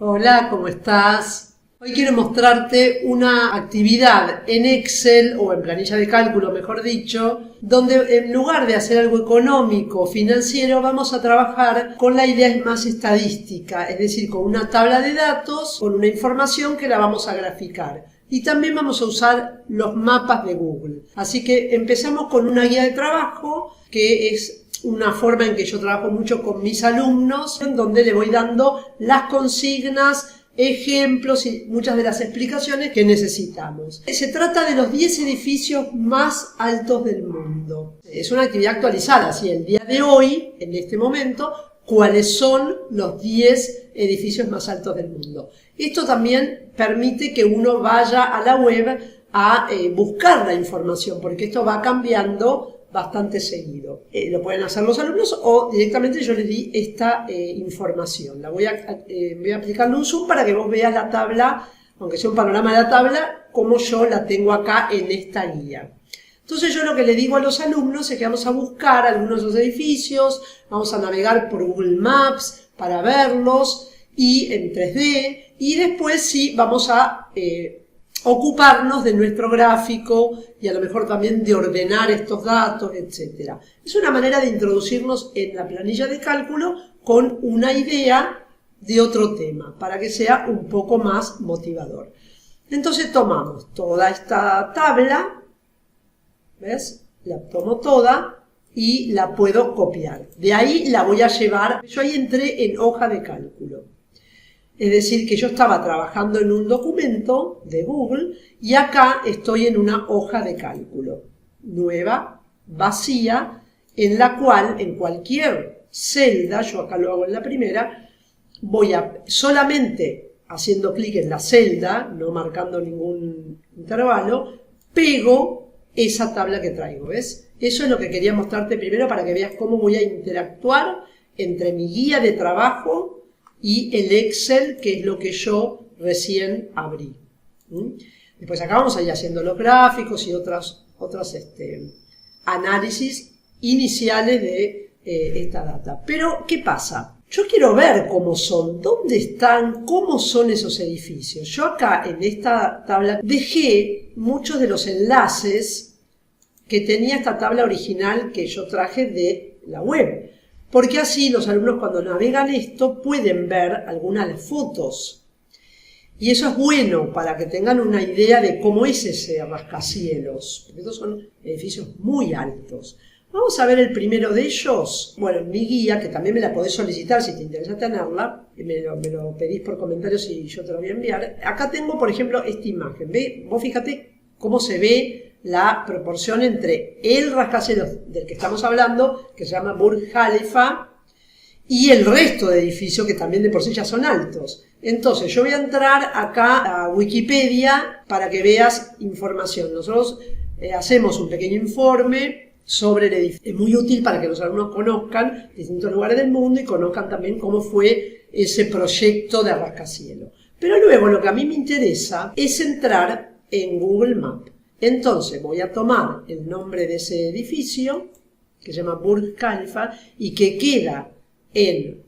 Hola, ¿cómo estás? Hoy quiero mostrarte una actividad en Excel o en planilla de cálculo, mejor dicho, donde en lugar de hacer algo económico o financiero, vamos a trabajar con la idea más estadística, es decir, con una tabla de datos, con una información que la vamos a graficar. Y también vamos a usar los mapas de Google. Así que empezamos con una guía de trabajo que es una forma en que yo trabajo mucho con mis alumnos, en donde le voy dando las consignas, ejemplos y muchas de las explicaciones que necesitamos. Se trata de los 10 edificios más altos del mundo. Es una actividad actualizada, así el día de hoy, en este momento, cuáles son los 10 edificios más altos del mundo. Esto también permite que uno vaya a la web a buscar la información, porque esto va cambiando bastante seguido. Lo pueden hacer los alumnos o directamente yo les di esta información. Voy a aplicarle un zoom para que vos veas la tabla, aunque sea un panorama de la tabla, como yo la tengo acá en esta guía. Entonces yo lo que le digo a los alumnos es que vamos a buscar algunos de los edificios, vamos a navegar por Google Maps para verlos y en 3D, y después sí vamos a ocuparnos de nuestro gráfico y a lo mejor también de ordenar estos datos, etc. Es una manera de introducirnos en la planilla de cálculo con una idea de otro tema, para que sea un poco más motivador. Entonces tomamos toda esta tabla, ¿ves? La tomo toda y la puedo copiar. De ahí la voy a llevar, yo ahí entré en hoja de cálculo. Es decir, que yo estaba trabajando en un documento de Google y acá estoy en una hoja de cálculo nueva, vacía, en la cual en cualquier celda, yo acá lo hago en la primera, voy a solamente haciendo clic en la celda, no marcando ningún intervalo, pego esa tabla que traigo, ¿ves? Eso es lo que quería mostrarte primero para que veas cómo voy a interactuar entre mi guía de trabajo y el Excel, que es lo que yo recién abrí. Después acá vamos a ir haciendo los gráficos y otros análisis iniciales de esta data. Pero, ¿qué pasa? Yo quiero ver cómo son, dónde están, cómo son esos edificios. Yo acá en esta tabla dejé muchos de los enlaces que tenía esta tabla original que yo traje de la web. Porque así los alumnos cuando navegan esto pueden ver algunas fotos. Y eso es bueno para que tengan una idea de cómo es ese rascacielos. Porque estos son edificios muy altos. Vamos a ver el primero de ellos. Bueno, en mi guía, que también me la podés solicitar si te interesa tenerla, me lo pedís por comentarios y yo te lo voy a enviar. Acá tengo, por ejemplo, esta imagen. ¿Ve? Vos fíjate cómo se ve la proporción entre el rascacielos del que estamos hablando, que se llama Burj Khalifa, y el resto de edificios que también de por sí ya son altos. Entonces yo voy a entrar acá a Wikipedia para que veas información. Nosotros hacemos un pequeño informe sobre el edificio. Es muy útil para que los alumnos conozcan distintos lugares del mundo y conozcan también cómo fue ese proyecto de rascacielos. Pero luego lo que a mí me interesa es entrar en Google Maps. Entonces voy a tomar el nombre de ese edificio, que se llama Burj Khalifa, y que queda en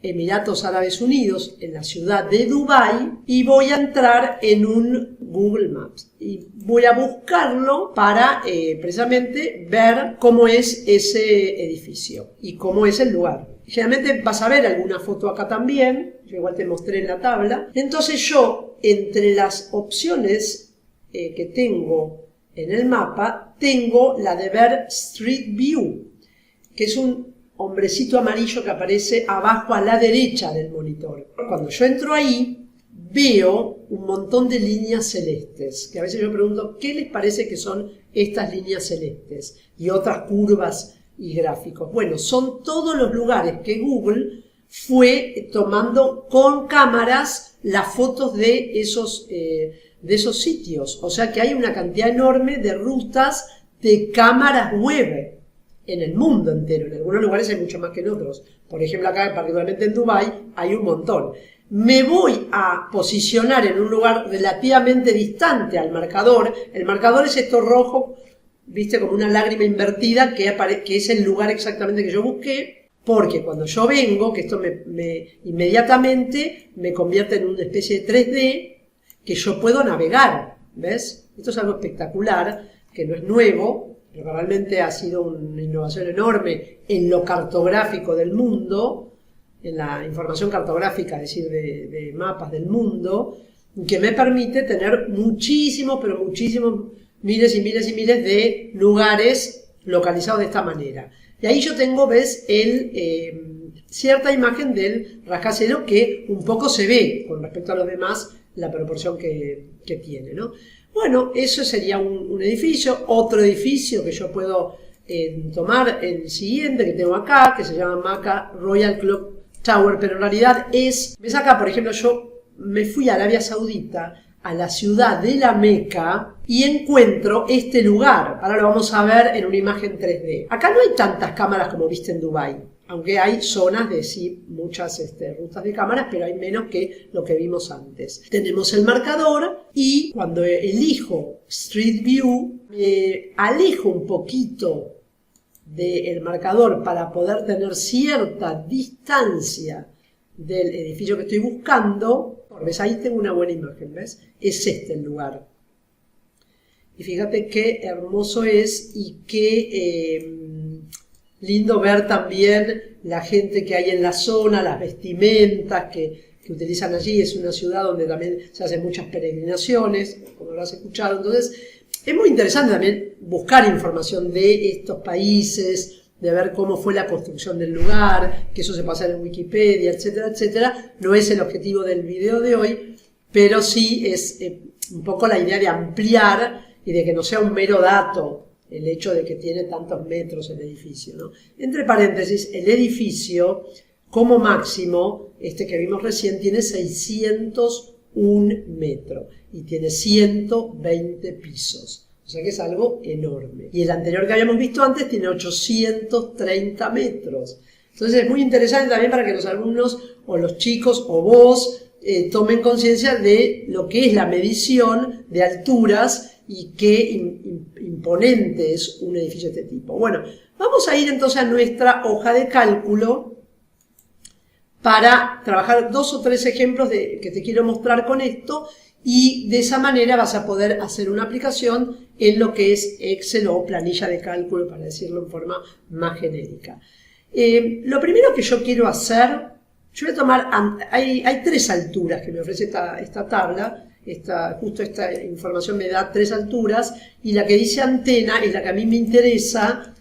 Emiratos Árabes Unidos, en la ciudad de Dubái, y voy a entrar en un Google Maps. Y voy a buscarlo para precisamente ver cómo es ese edificio y cómo es el lugar. Generalmente vas a ver alguna foto acá también, yo igual te mostré en la tabla. Entonces yo, entre las opciones que tengo en el mapa, tengo la de ver Street View, que es un hombrecito amarillo que aparece abajo a la derecha del monitor. Cuando yo entro ahí, veo un montón de líneas celestes, que a veces yo pregunto, ¿qué les parece que son estas líneas celestes? Y otras curvas y gráficos. Bueno, son todos los lugares que Google fue tomando con cámaras las fotos de esos sitios. O sea que hay una cantidad enorme de rutas de cámaras web en el mundo entero. En algunos lugares hay mucho más que en otros. Por ejemplo, acá, particularmente en Dubái, hay un montón. Me voy a posicionar en un lugar relativamente distante al marcador. El marcador es esto rojo, viste, como una lágrima invertida, que es el lugar exactamente que yo busqué. porque cuando yo vengo, que esto inmediatamente me convierte en una especie de 3D que yo puedo navegar, ¿ves? Esto es algo espectacular, que no es nuevo, pero realmente ha sido una innovación enorme en lo cartográfico del mundo, en la información cartográfica, es decir, de mapas del mundo, que me permite tener muchísimos, pero muchísimos, miles y miles y miles de lugares localizados de esta manera. Y ahí yo tengo, ves, cierta imagen del rascacielos que un poco se ve con respecto a los demás, la proporción que tiene, ¿no? Bueno, eso sería un edificio. Otro edificio que yo puedo tomar, el siguiente que tengo acá, que se llama Maca Royal Clock Tower, pero en realidad ves acá, por ejemplo, yo me fui a Arabia Saudita, a la ciudad de la Meca, y encuentro este lugar. Ahora lo vamos a ver en una imagen 3D. Acá no hay tantas cámaras como viste en Dubái, aunque hay zonas de sí, muchas rutas de cámaras, pero hay menos que lo que vimos antes. Tenemos el marcador y cuando elijo Street View, me alejo un poquito del marcador para poder tener cierta distancia del edificio que estoy buscando. ¿Ves? Ahí tengo una buena imagen, ¿ves? Es este el lugar. Y fíjate qué hermoso es y qué lindo ver también la gente que hay en la zona, las vestimentas que utilizan allí. Es una ciudad donde también se hacen muchas peregrinaciones, como lo has escuchado. Entonces, es muy interesante también buscar información de estos países, de ver cómo fue la construcción del lugar, que eso se pasa en Wikipedia, etcétera, etcétera. No es el objetivo del video de hoy, pero sí es un poco la idea de ampliar y de que no sea un mero dato el hecho de que tiene tantos metros el edificio, ¿no? Entre paréntesis, el edificio, como máximo, este que vimos recién, tiene 601 metros y tiene 120 pisos. O sea que es algo enorme. Y el anterior que habíamos visto antes tiene 830 metros. Entonces es muy interesante también para que los alumnos o los chicos o vos tomen conciencia de lo que es la medición de alturas y qué imponente es un edificio de este tipo. Bueno, vamos a ir entonces a nuestra hoja de cálculo para trabajar 2 o 3 ejemplos que te quiero mostrar con esto, y de esa manera vas a poder hacer una aplicación en lo que es Excel o planilla de cálculo, para decirlo en forma más genérica. Lo primero que yo quiero hacer, yo voy a tomar, hay 3 alturas que me ofrece esta tabla. Justo esta información me da 3 alturas, y la que dice antena es la que a mí me interesa,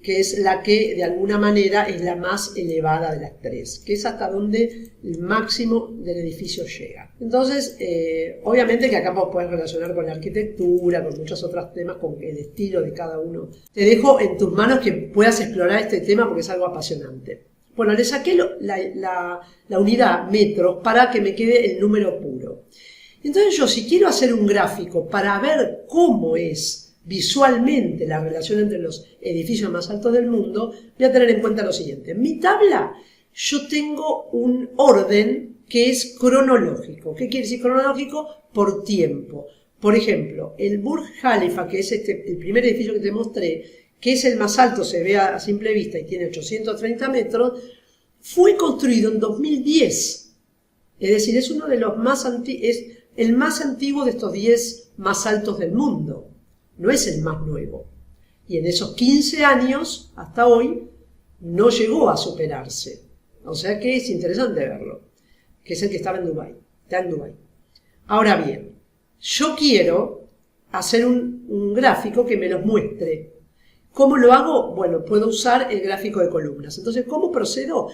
que es la que de alguna manera es la más elevada de las 3, que es hasta donde el máximo del edificio llega. Entonces, obviamente que acá puedes relacionar con la arquitectura, con muchos otros temas, con el estilo de cada uno. Te dejo en tus manos que puedas explorar este tema porque es algo apasionante. Bueno, le saqué la unidad metros para que me quede el número puro. Entonces yo, si quiero hacer un gráfico para ver cómo es visualmente la relación entre los edificios más altos del mundo, voy a tener en cuenta lo siguiente. En mi tabla yo tengo un orden que es cronológico. ¿Qué quiere decir cronológico? Por tiempo. Por ejemplo, el Burj Khalifa, que es el primer edificio que te mostré, que es el más alto, se ve a simple vista y tiene 830 metros, fue construido en 2010. Es decir, es uno de los más es el más antiguo de estos 10 más altos del mundo. No es el más nuevo. Y en esos 15 años, hasta hoy, no llegó a superarse. O sea que es interesante verlo. Que es el que estaba en Dubái. Está en Dubái. Ahora bien, yo quiero hacer un gráfico que me los muestre. ¿Cómo lo hago? Bueno, puedo usar el gráfico de columnas. Entonces, ¿cómo procedo?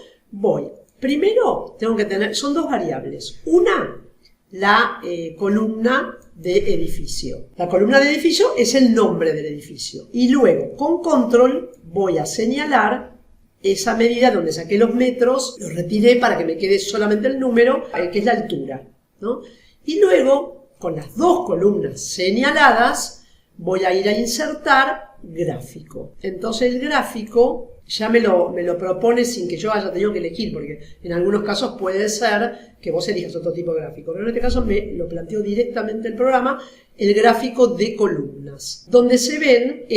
Primero tengo que tener, son 2 variables. Una, la columna de edificio. La columna de edificio es el nombre del edificio. Y luego, con control, voy a señalar esa medida donde saqué los metros, los retiré para que me quede solamente el número, que es la altura, ¿no? Y luego, con las 2 columnas señaladas, voy a ir a insertar gráfico. Entonces el gráfico ya me lo propone sin que yo haya tenido que elegir, porque en algunos casos puede ser que vos elijas otro tipo de gráfico, pero en este caso me lo planteó directamente el programa, el gráfico de columnas, donde se ven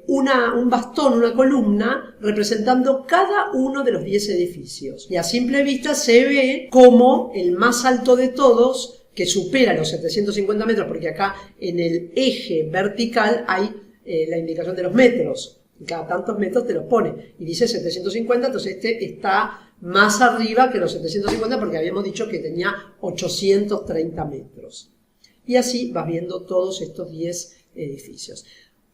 un bastón, una columna, representando cada uno de los 10 edificios. Y a simple vista se ve como el más alto de todos, que supera los 750 metros, porque acá en el eje vertical hay la indicación de los metros. Cada tantos metros te los pone y dice 750, entonces este está más arriba que los 750 porque habíamos dicho que tenía 830 metros. Y así vas viendo todos estos 10 edificios.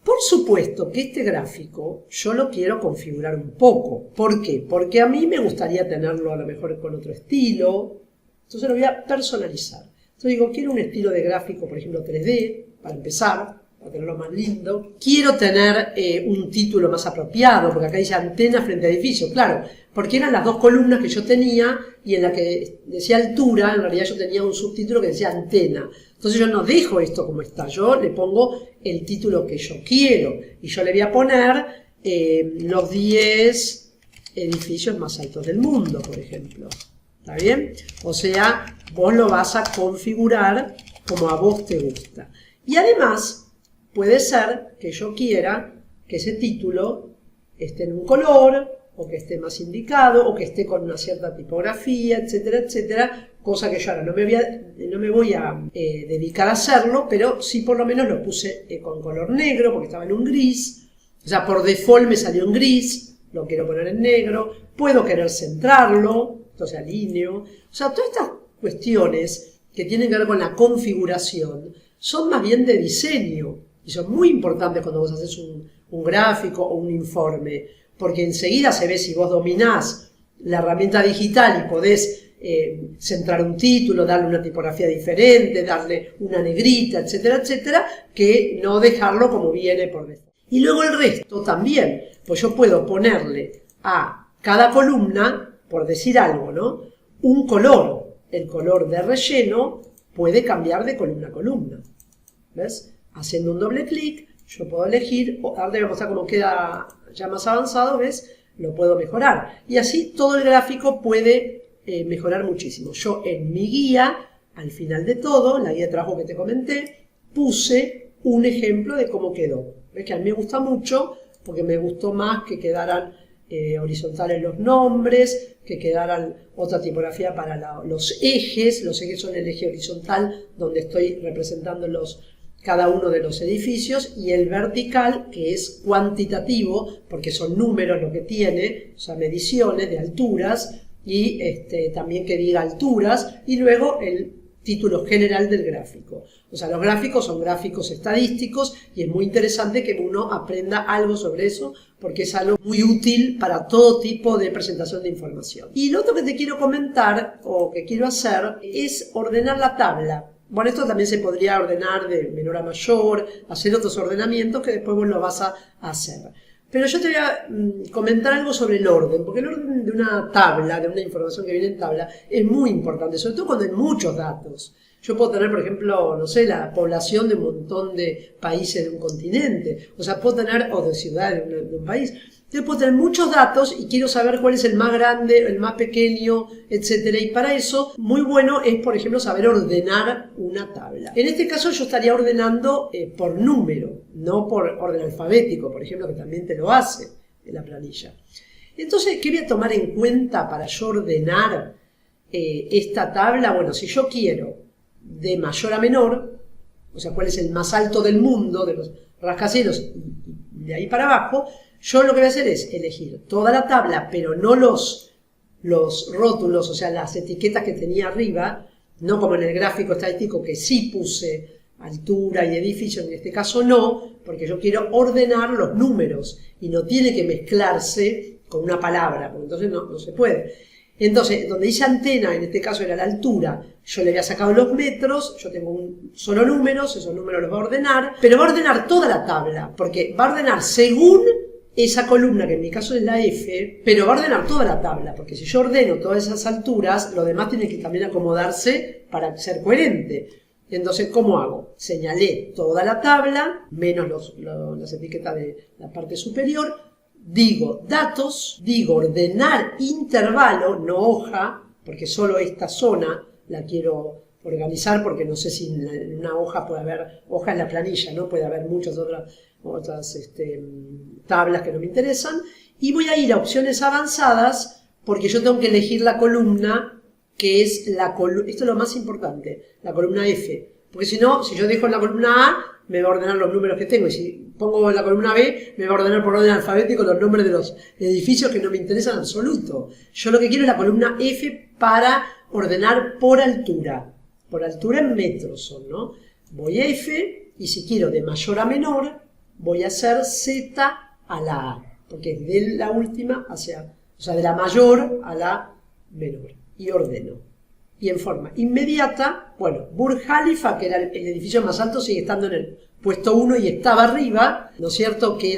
Por supuesto que este gráfico yo lo quiero configurar un poco. ¿Por qué? Porque a mí me gustaría tenerlo a lo mejor con otro estilo, entonces lo voy a personalizar. Entonces digo, quiero un estilo de gráfico, por ejemplo 3D, para empezar, para tenerlo más lindo. Quiero tener un título más apropiado, porque acá dice antena frente a edificio, claro, porque eran las dos columnas que yo tenía y en la que decía altura, en realidad yo tenía un subtítulo que decía antena. Entonces yo no dejo esto como está, yo le pongo el título que yo quiero y yo le voy a poner los 10 edificios más altos del mundo, por ejemplo. ¿Está bien? O sea, vos lo vas a configurar como a vos te gusta. Y además, puede ser que yo quiera que ese título esté en un color, o que esté más indicado, o que esté con una cierta tipografía, etcétera, etcétera, cosa que yo ahora no me voy a dedicar a hacerlo, pero sí por lo menos lo puse con color negro, porque estaba en un gris, o sea, por default me salió en gris, lo quiero poner en negro, puedo querer centrarlo, entonces alineo, o sea, todas estas cuestiones que tienen que ver con la configuración son más bien de diseño, y son muy importantes cuando vos haces un gráfico o un informe, porque enseguida se ve si vos dominás la herramienta digital y podés centrar un título, darle una tipografía diferente, darle una negrita, etcétera, etcétera, que no dejarlo como viene por defecto. Y luego el resto también, pues yo puedo ponerle a cada columna, por decir algo, ¿no?, un color. El color de relleno puede cambiar de columna a columna. ¿Ves? Haciendo un doble clic, yo puedo elegir, ahora te voy a mostrar cómo queda ya más avanzado, ¿ves? Lo puedo mejorar. Y así todo el gráfico puede mejorar muchísimo. Yo en mi guía, al final de todo, la guía de trabajo que te comenté, puse un ejemplo de cómo quedó. ¿Ves? Que a mí me gusta mucho, porque me gustó más que quedaran horizontales los nombres, que quedaran otra tipografía para los ejes. Los ejes son el eje horizontal, donde estoy representando cada uno de los edificios, y el vertical, que es cuantitativo, porque son números lo que tiene, o sea, mediciones de alturas, y también que diga alturas, y luego el título general del gráfico. O sea, los gráficos son gráficos estadísticos, y es muy interesante que uno aprenda algo sobre eso, porque es algo muy útil para todo tipo de presentación de información. Y lo otro que te quiero comentar, o que quiero hacer, es ordenar la tabla. Bueno, esto también se podría ordenar de menor a mayor, hacer otros ordenamientos que después vos lo vas a hacer. Pero yo te voy a comentar algo sobre el orden, porque el orden de una tabla, de una información que viene en tabla, es muy importante, sobre todo cuando hay muchos datos. Yo puedo tener, por ejemplo, no sé, la población de un montón de países de un continente, o sea, puedo tener, o de ciudades de un país. Yo puedo tener muchos datos y quiero saber cuál es el más grande, el más pequeño, etcétera. Y para eso, muy bueno es, por ejemplo, saber ordenar una tabla. En este caso yo estaría ordenando por número, no por orden alfabético, por ejemplo, que también te lo hace en la planilla. Entonces, ¿qué voy a tomar en cuenta para yo ordenar esta tabla? Bueno, si yo quiero de mayor a menor, o sea, cuál es el más alto del mundo, de los rascacielos, y de ahí para abajo, yo lo que voy a hacer es elegir toda la tabla, pero no los rótulos, o sea, las etiquetas que tenía arriba, no como en el gráfico estadístico que sí puse altura y edificio, en este caso no, porque yo quiero ordenar los números y no tiene que mezclarse con una palabra, porque entonces no se puede. Entonces, donde dice antena, en este caso era la altura, yo le había sacado los metros, yo tengo un solo números, esos números los va a ordenar, pero va a ordenar toda la tabla, porque va a ordenar según esa columna, que en mi caso es la F, pero va a ordenar toda la tabla, porque si yo ordeno todas esas alturas, lo demás tiene que también acomodarse para ser coherente. Entonces, ¿cómo hago? Señalé toda la tabla, menos las etiquetas de la parte superior, digo datos, digo ordenar intervalo, no hoja, porque solo esta zona la quiero organizar, porque no sé si en una hoja puede haber, hoja en la planilla, ¿no? Puede haber muchas otras tablas que no me interesan, y voy a ir a opciones avanzadas, porque yo tengo que elegir la columna que es esto es lo más importante, la columna F, porque si no, si yo dejo en la columna A, me va a ordenar los números que tengo, y si pongo en la columna B, me va a ordenar por orden alfabético los nombres de los edificios que no me interesan en absoluto. Yo lo que quiero es la columna F para ordenar por altura en metros son, ¿no? Voy a F, y si quiero de mayor a menor, voy a hacer Z a la A, porque es de la última hacia, o sea, de la mayor a la menor. Y ordeno. Y en forma inmediata, bueno, Burj Khalifa, que era el edificio más alto, sigue estando en el puesto 1 y estaba arriba, ¿no es cierto? Que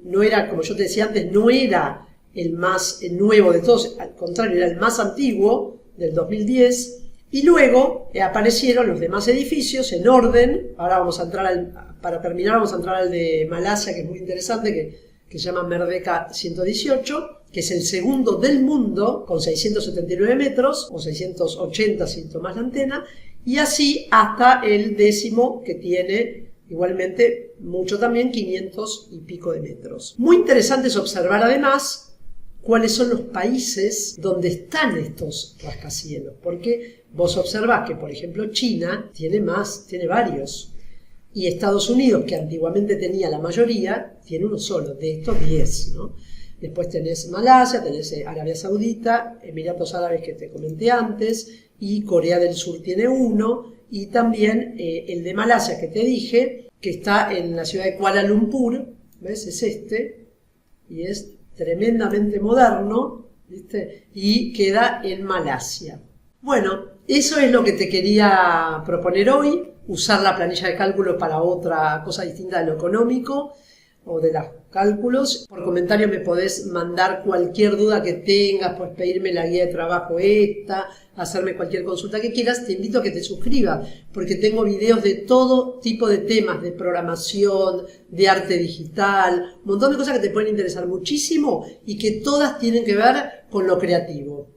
no era, como yo te decía antes, no era el más nuevo de todos, al contrario, era el más antiguo, del 2010, y luego aparecieron los demás edificios en orden. Ahora vamos a entrar para terminar, vamos a entrar al de Malasia, que es muy interesante, que se llama Merdeka 118, que es el segundo del mundo, con 679 metros, o 680 si tomás la antena, y así hasta el décimo, que tiene igualmente mucho también, 500 y pico de metros. Muy interesante es observar además cuáles son los países donde están estos rascacielos, porque vos observás que, por ejemplo, China tiene varios, y Estados Unidos, que antiguamente tenía la mayoría, tiene uno solo, de estos 10, ¿no? Después tenés Malasia, tenés Arabia Saudita, Emiratos Árabes que te comenté antes, y Corea del Sur tiene uno, y también el de Malasia que te dije, que está en la ciudad de Kuala Lumpur, ¿ves? Es y es tremendamente moderno, ¿viste? Y queda en Malasia. Bueno, eso es lo que te quería proponer hoy, usar la planilla de cálculo para otra cosa distinta de lo económico o de los cálculos. Por comentario me podés mandar cualquier duda que tengas, puedes pedirme la guía de trabajo hacerme cualquier consulta que quieras. Te invito a que te suscribas, porque tengo videos de todo tipo de temas, de programación, de arte digital, un montón de cosas que te pueden interesar muchísimo y que todas tienen que ver con lo creativo.